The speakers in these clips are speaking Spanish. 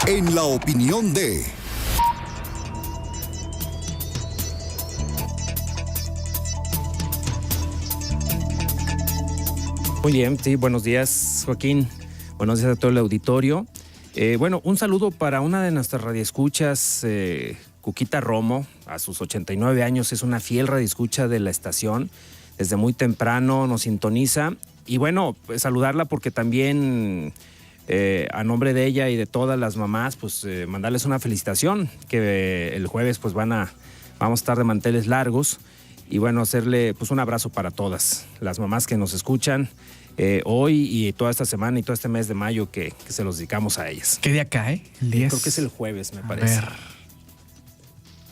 En la opinión de... Muy bien, sí, buenos días, Joaquín. Buenos días a todo el auditorio. Bueno, un saludo para una de nuestras radioescuchas, Cuquita Romo, a sus 89 años, es una fiel radioescucha de la estación. Desde muy temprano nos sintoniza. Y bueno, pues saludarla porque también, a nombre de ella y de todas las mamás, pues mandarles una felicitación, que el jueves pues vamos a estar de manteles largos. Y bueno, hacerle pues un abrazo para todas las mamás que nos escuchan hoy y toda esta semana y todo este mes de mayo que se los dedicamos a ellas. ¿Qué día cae? ¿El 10? Creo que es el jueves, me parece. A ver.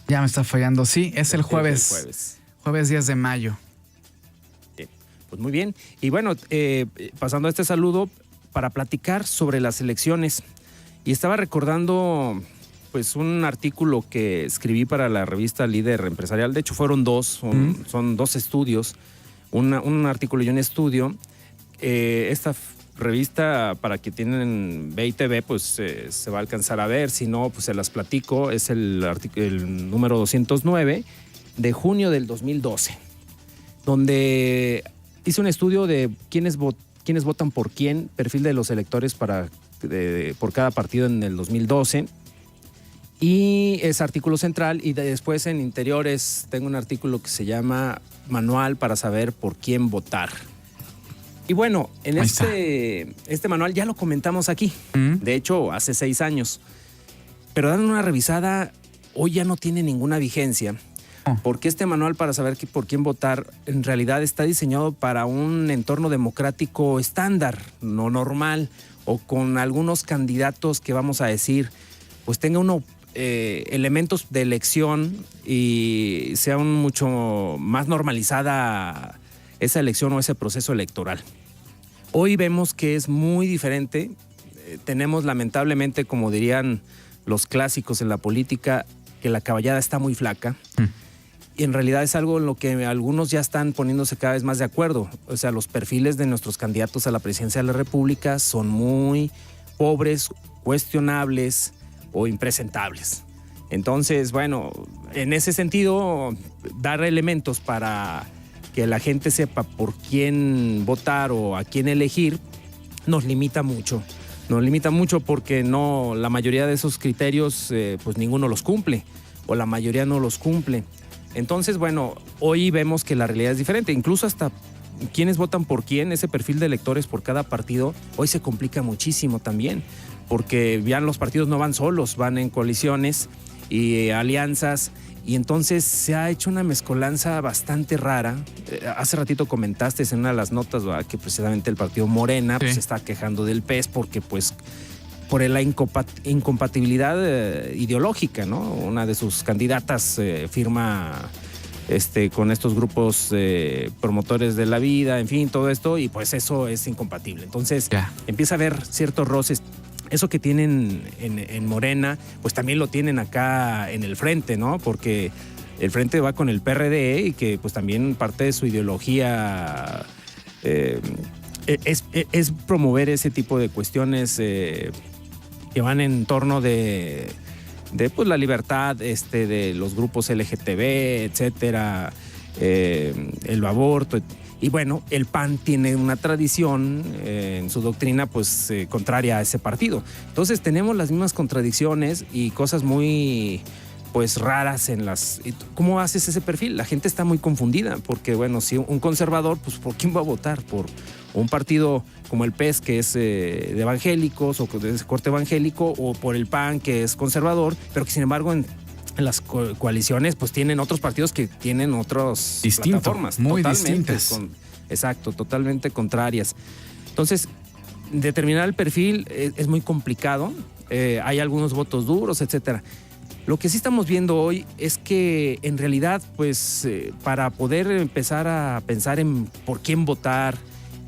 Ya me está fallando. Sí, es el jueves. Jueves 10 de mayo. Pues muy bien. Y bueno, pasando a este saludo para platicar sobre las elecciones. Y estaba recordando pues un artículo que escribí para la revista Líder Empresarial. De hecho, fueron dos, son dos estudios, un artículo y un estudio. Esta revista, para que tienen BITV, pues se va a alcanzar a ver. Si no, pues se las platico. Es el número 209 de junio del 2012, donde hice un estudio de quiénes votan por quién, perfil de los electores por cada partido en el 2012. Y es artículo central, y después en interiores tengo un artículo que se llama Manual para saber por quién votar. Y bueno, en este manual ya lo comentamos aquí, de hecho hace 6 años, pero dando una revisada, hoy ya no tiene ninguna vigencia, porque este manual para saber por quién votar en realidad está diseñado para un entorno democrático estándar, no normal, o con algunos candidatos que vamos a decir, pues tenga elementos de elección y sea mucho más normalizada esa elección o ese proceso electoral. Hoy vemos que es muy diferente. Tenemos lamentablemente, como dirían los clásicos en la política, que la caballada está muy flaca. Y en realidad es algo en lo que algunos ya están poniéndose cada vez más de acuerdo. O sea, los perfiles de nuestros candidatos a la presidencia de la República son muy pobres, cuestionables o impresentables. Entonces, bueno, en ese sentido, dar elementos para que la gente sepa por quién votar o a quién elegir nos limita mucho. Nos limita mucho porque la mayoría de esos criterios, pues ninguno los cumple, o la mayoría no los cumple. Entonces, bueno, hoy vemos que la realidad es diferente. Incluso hasta quiénes votan por quién, ese perfil de electores por cada partido, hoy se complica muchísimo también, porque ya los partidos no van solos, van en coaliciones y alianzas, y entonces se ha hecho una mezcolanza bastante rara. Hace ratito comentaste en una de las notas, ¿verdad?, que precisamente el partido Morena pues, se está quejando del PES porque pues por la incompatibilidad ideológica, ¿no? Una de sus candidatas firma con estos grupos promotores de la vida, en fin, todo esto, y pues eso es incompatible. Entonces empieza a haber ciertos roces. Eso que tienen en Morena, pues también lo tienen acá en el Frente, ¿no? Porque el Frente va con el PRD y que pues también parte de su ideología es promover ese tipo de cuestiones que van en torno de pues, la libertad de los grupos LGTB, etcétera, el aborto. Y bueno, el PAN tiene una tradición en su doctrina pues contraria a ese partido. Entonces tenemos las mismas contradicciones y cosas muy pues raras en las... ¿Cómo haces ese perfil? La gente está muy confundida porque bueno, si un conservador, pues ¿por quién va a votar? ¿Por un partido como el PES que es de evangélicos o de ese corte evangélico, o por el PAN que es conservador, pero que sin embargo en las coaliciones pues tienen otros partidos que tienen otras plataformas muy totalmente distintas. Exacto, totalmente contrarias. Entonces, determinar el perfil es muy complicado. Hay algunos votos duros, etcétera. Lo que sí estamos viendo hoy es que en realidad, pues, para poder empezar a pensar en por quién votar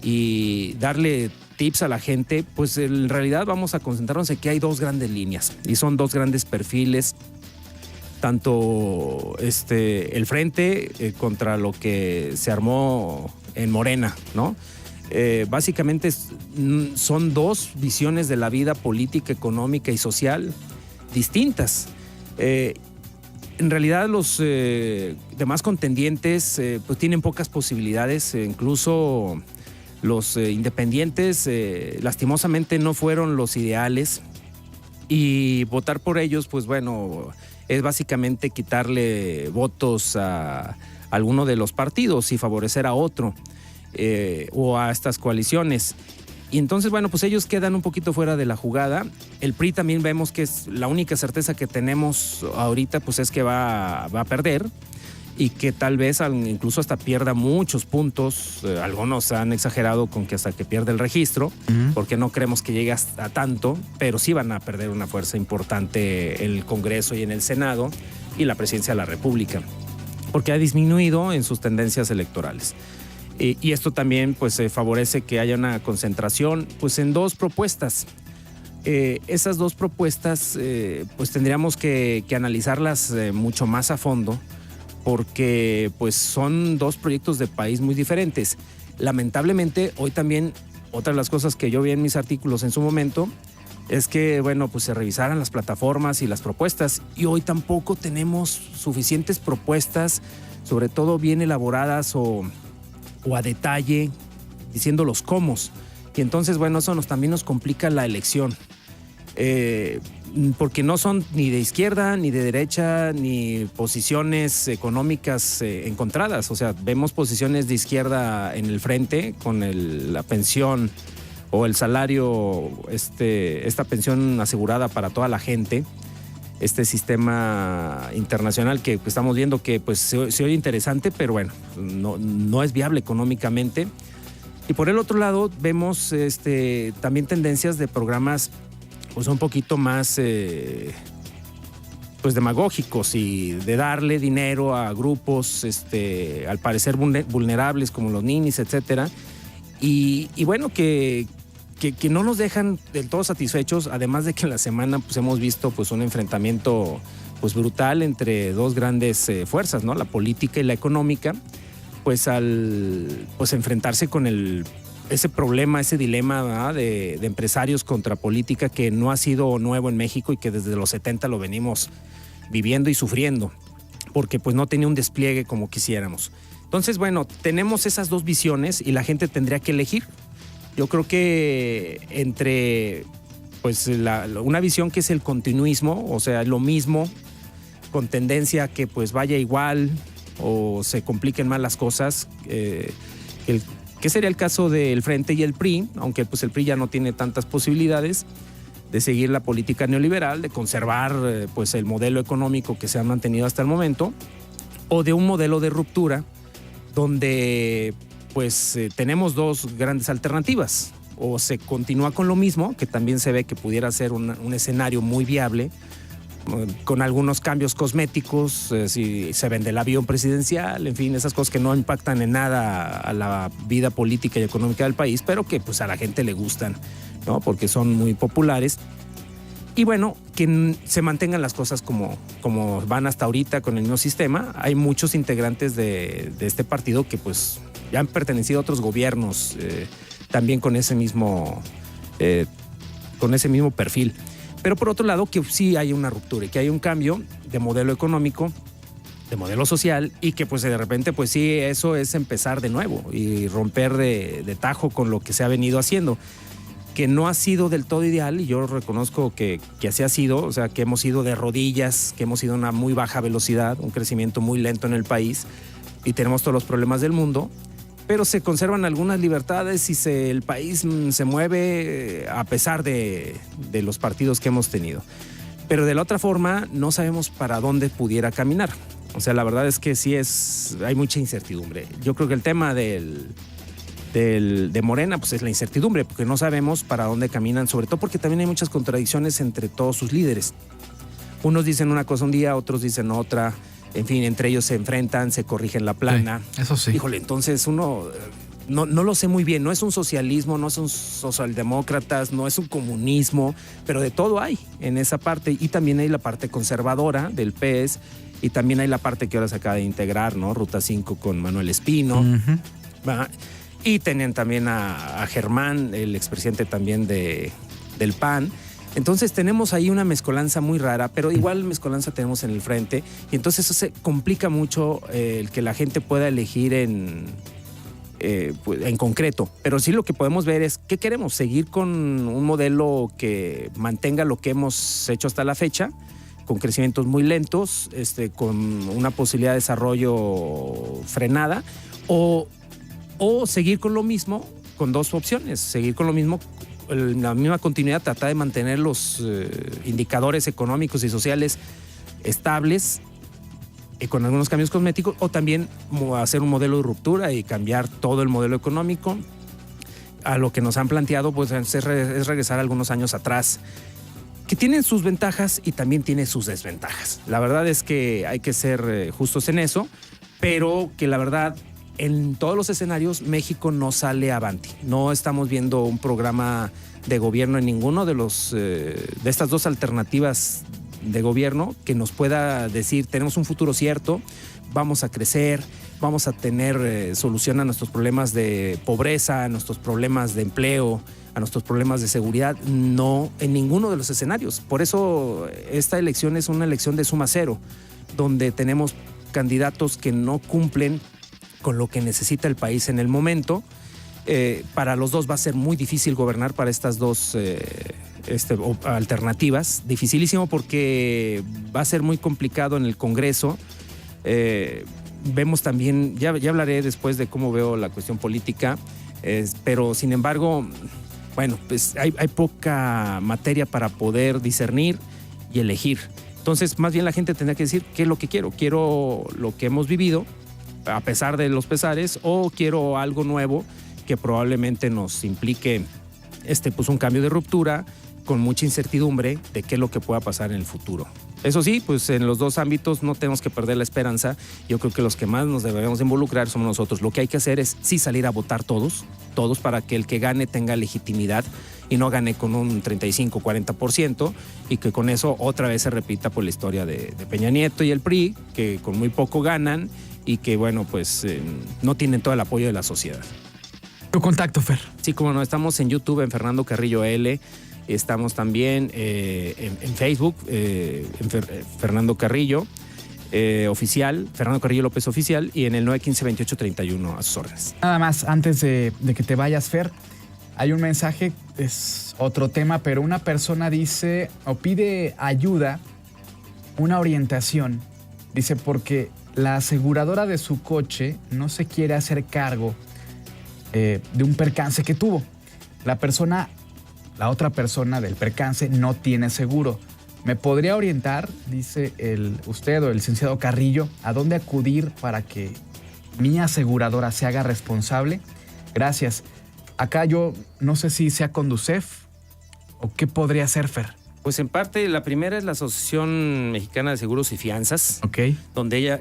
y darle tips a la gente, pues en realidad vamos a concentrarnos en que hay dos grandes líneas y son dos grandes perfiles. Tanto el Frente contra lo que se armó en Morena, ¿no? Básicamente son dos visiones de la vida política, económica y social distintas. En realidad los demás contendientes pues tienen pocas posibilidades, incluso los independientes lastimosamente no fueron los ideales, y votar por ellos pues bueno es básicamente quitarle votos a alguno de los partidos y favorecer a otro o a estas coaliciones. Y entonces, bueno, pues ellos quedan un poquito fuera de la jugada. El PRI también vemos que es la única certeza que tenemos ahorita, pues es que va a perder y que tal vez incluso hasta pierda muchos puntos. Algunos han exagerado con que hasta que pierde el registro, porque no creemos que llegue a tanto, pero sí van a perder una fuerza importante en el Congreso y en el Senado y la Presidencia de la República, porque ha disminuido en sus tendencias electorales. Y esto también pues favorece que haya una concentración pues en dos propuestas. Esas dos propuestas pues tendríamos que analizarlas mucho más a fondo, porque pues son dos proyectos de país muy diferentes. Lamentablemente hoy también otra de las cosas que yo vi en mis artículos en su momento es que bueno pues se revisaran las plataformas y las propuestas, y hoy tampoco tenemos suficientes propuestas, sobre todo bien elaboradas o a detalle, diciendo los cómo. Y entonces, bueno, eso también nos complica la elección. Porque no son ni de izquierda, ni de derecha, ni posiciones económicas encontradas. O sea, vemos posiciones de izquierda en el frente, con la pensión o el salario, esta pensión asegurada para toda la gente. Este sistema internacional que estamos viendo que pues se oye interesante, pero bueno, no es viable económicamente. Y por el otro lado vemos también tendencias de programas pues un poquito más pues demagógicos y de darle dinero a grupos al parecer vulnerables como los ninis, etcétera. Y bueno, que no nos dejan del todo satisfechos, además de que en la semana pues hemos visto pues un enfrentamiento pues brutal entre dos grandes fuerzas, ¿no? La política y la económica, pues al pues enfrentarse con ese problema, ese dilema, ¿verdad? de empresarios contra política, que no ha sido nuevo en México y que desde los 70 lo venimos viviendo y sufriendo, porque pues no tenía un despliegue como quisiéramos. Entonces, bueno, tenemos esas dos visiones y la gente tendría que elegir. Yo creo que entre pues una visión que es el continuismo, o sea, lo mismo, con tendencia a que pues vaya igual o se compliquen más las cosas, que sería el caso del Frente y el PRI, aunque pues el PRI ya no tiene tantas posibilidades de seguir la política neoliberal, de conservar pues el modelo económico que se ha mantenido hasta el momento, o de un modelo de ruptura donde pues tenemos dos grandes alternativas. O se continúa con lo mismo, que también se ve que pudiera ser un escenario muy viable, con algunos cambios cosméticos, si se vende el avión presidencial, en fin, esas cosas que no impactan en nada a la vida política y económica del país, pero que pues a la gente le gustan, ¿no? Porque son muy populares. Y bueno, que se mantengan las cosas como van hasta ahorita con el mismo sistema. Hay muchos integrantes de este partido que pues ya han pertenecido a otros gobiernos también con ese mismo perfil. Pero por otro lado, que sí hay una ruptura y que hay un cambio de modelo económico, de modelo social, y que pues de repente pues sí, eso es empezar de nuevo y romper de tajo con lo que se ha venido haciendo, que no ha sido del todo ideal, y yo reconozco que así ha sido. O sea, que hemos ido de rodillas, que hemos ido a una muy baja velocidad, un crecimiento muy lento en el país, y tenemos todos los problemas del mundo, pero se conservan algunas libertades y el país se mueve a pesar de los partidos que hemos tenido. Pero de la otra forma no sabemos para dónde pudiera caminar. O sea, la verdad es que sí hay mucha incertidumbre. Yo creo que el tema de Morena pues es la incertidumbre, porque no sabemos para dónde caminan, sobre todo porque también hay muchas contradicciones entre todos sus líderes. Unos dicen una cosa un día, otros dicen otra. En fin, entre ellos se enfrentan, se corrigen la plana. Sí, eso sí. Híjole, entonces uno no lo sé muy bien. No es un socialismo, no es un socialdemócratas, no es un comunismo, pero de todo hay en esa parte. Y también hay la parte conservadora del PES, y también hay la parte que ahora se acaba de integrar, ¿no? Ruta 5 con Manuel Espino. y tenían también a Germán, el expresidente también del PAN. Entonces tenemos ahí una mezcolanza muy rara, pero igual mezcolanza tenemos en el frente, y entonces eso se complica mucho el que la gente pueda elegir en concreto. Pero sí lo que podemos ver es qué queremos, seguir con un modelo que mantenga lo que hemos hecho hasta la fecha, con crecimientos muy lentos, con una posibilidad de desarrollo frenada, o seguir con lo mismo, con dos opciones, seguir con lo mismo, la misma continuidad, tratar de mantener los indicadores económicos y sociales estables, con algunos cambios cosméticos, o también hacer un modelo de ruptura y cambiar todo el modelo económico. A lo que nos han planteado, pues es regresar algunos años atrás, que tienen sus ventajas y también tiene sus desventajas. La verdad es que hay que ser justos en eso, pero que la verdad, en todos los escenarios, México no sale avanti. No estamos viendo un programa de gobierno en ninguno de estas dos alternativas de gobierno que nos pueda decir tenemos un futuro cierto, vamos a crecer, vamos a tener solución a nuestros problemas de pobreza, a nuestros problemas de empleo, a nuestros problemas de seguridad. No, en ninguno de los escenarios. Por eso esta elección es una elección de suma cero, donde tenemos candidatos que no cumplen con lo que necesita el país en el momento. Para los dos va a ser muy difícil gobernar, para estas dos alternativas. Dificilísimo, porque va a ser muy complicado en el Congreso. Vemos también, ya hablaré después de cómo veo la cuestión política, pero sin embargo, bueno, pues hay poca materia para poder discernir y elegir. Entonces, más bien la gente tendrá que decir qué es lo que quiero. Quiero lo que hemos vivido, a pesar de los pesares, o quiero algo nuevo que probablemente nos implique pues un cambio de ruptura, con mucha incertidumbre de qué es lo que pueda pasar en el futuro. Eso sí, pues en los dos ámbitos no tenemos que perder la esperanza. Yo creo que los que más nos debemos involucrar somos nosotros. Lo que hay que hacer es sí salir a votar todos, para que el que gane tenga legitimidad y no gane con un 35-40%, y que con eso otra vez se repita por la historia de Peña Nieto y el PRI, que con muy poco ganan y que, bueno, pues no tienen todo el apoyo de la sociedad. ¿Tu contacto, Fer? Sí, como no, estamos en YouTube, en Fernando Carrillo L. Estamos también en Facebook, Fernando Carrillo Oficial, Fernando Carrillo López Oficial, y en el 915-2831 a sus órdenes. Nada más, antes de que te vayas, Fer, hay un mensaje, es otro tema, pero una persona dice o pide ayuda, una orientación, dice porque la aseguradora de su coche no se quiere hacer cargo de un percance que tuvo. La otra persona del percance no tiene seguro. ¿Me podría orientar, dice usted o el licenciado Carrillo, a dónde acudir para que mi aseguradora se haga responsable? Gracias. Acá yo no sé si sea Conducef o qué podría ser, Fer. Pues en parte, la primera es la Asociación Mexicana de Seguros y Fianzas, donde ella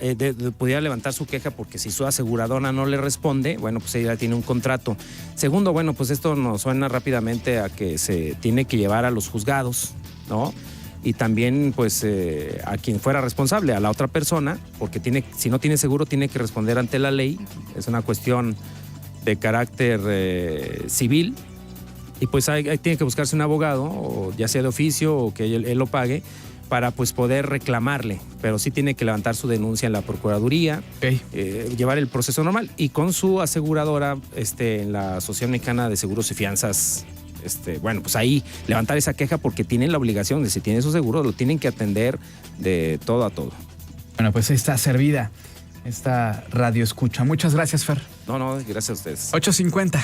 pudiera levantar su queja porque si su aseguradora no le responde, bueno, pues ella tiene un contrato. Segundo, bueno, pues esto nos suena rápidamente a que se tiene que llevar a los juzgados, ¿no? Y también, pues, a quien fuera responsable, a la otra persona, porque si no tiene seguro, tiene que responder ante la ley. Es una cuestión de carácter civil. Y pues ahí tiene que buscarse un abogado, o ya sea de oficio o que él lo pague, para pues poder reclamarle. Pero sí tiene que levantar su denuncia en la Procuraduría, llevar el proceso normal, y con su aseguradora en la Asociación Mexicana de Seguros y Fianzas, bueno, pues ahí levantar esa queja, porque tienen la obligación de, si tiene su seguro, lo tienen que atender de todo a todo. Bueno, pues ahí está servida esta radio escucha. Muchas gracias, Fer. No, gracias a ustedes. 8:50.